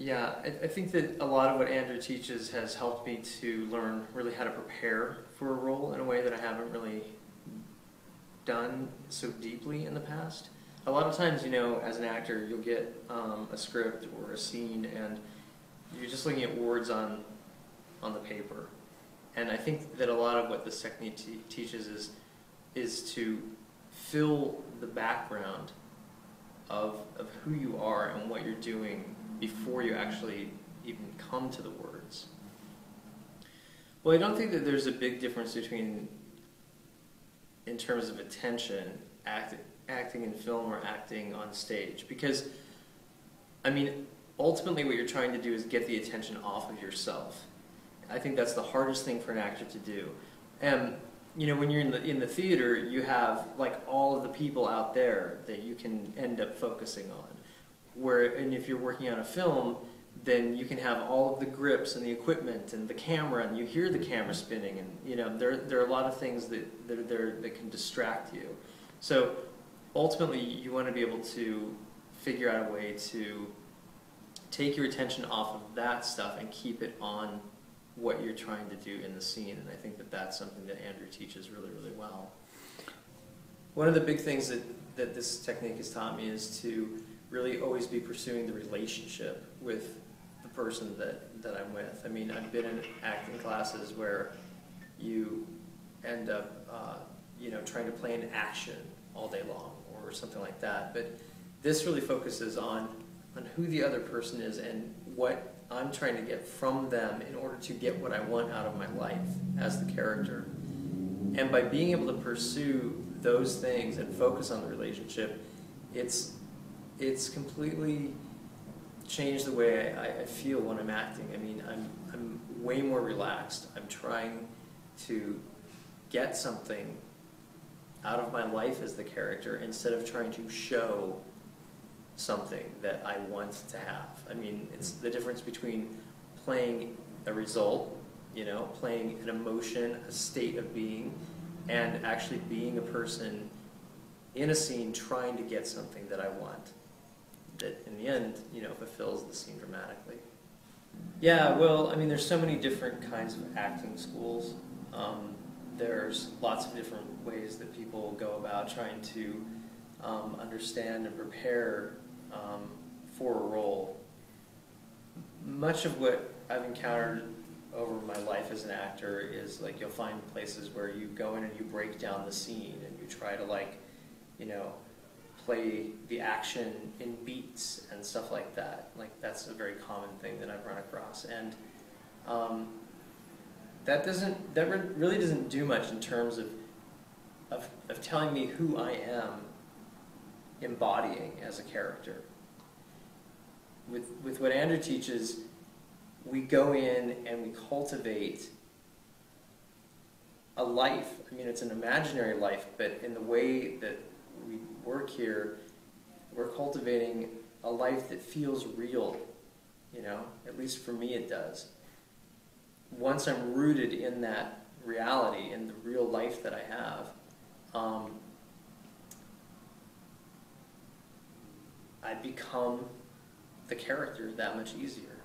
Yeah, I think that a lot of what Andrew teaches has helped me to learn really how to prepare for a role in a way that I haven't really done so deeply in the past. A lot of times, as an actor, you'll get a script or a scene, and you're just looking at words on the paper. And I think that a lot of what this technique teaches is to fill the background of who you are and what you're doing before you actually even come to the words. Well, I don't think that there's a big difference between, in terms of attention, acting in film or acting on stage. Because, ultimately what you're trying to do is get the attention off of yourself. I think that's the hardest thing for an actor to do. And when you're in the theater, you have like all of the people out there that you can end up focusing on. And if you're working on a film, then you can have all of the grips and the equipment and the camera, and you hear the camera spinning, and there are a lot of things that are there that can distract you. So ultimately, you want to be able to figure out a way to take your attention off of that stuff and keep it on what you're trying to do in the scene. And I think that that's something that Andrew teaches really, really well. One of the big things that this technique has taught me is to really always be pursuing the relationship with the person that I'm with. I've been in acting classes where you end up trying to play an action all day long or something like that. But this really focuses on who the other person is and what I'm trying to get from them in order to get what I want out of my life as the character. And by being able to pursue those things and focus on the relationship, it's completely changed the way I feel when I'm acting. I'm way more relaxed. I'm trying to get something out of my life as the character instead of trying to show something that I want to have. It's the difference between playing a result, playing an emotion, a state of being, and actually being a person in a scene trying to get something that I want, that in the end, fulfills the scene dramatically. Yeah, well, there's so many different kinds of acting schools. There's lots of different ways that people go about trying to understand and prepare for a role. Much of what I've encountered over my life as an actor is like you'll find places where you go in and you break down the scene and you try to play the action in beats and stuff like that. That's a very common thing that I've run across, and that really doesn't do much in terms of telling me who I am embodying as a character. With what Andrew teaches, we go in and we cultivate a life. It's an imaginary life, but in the way that we work here, we're cultivating a life that feels real, at least for me it does. Once I'm rooted in that reality, in the real life that I have, I become the character that much easier.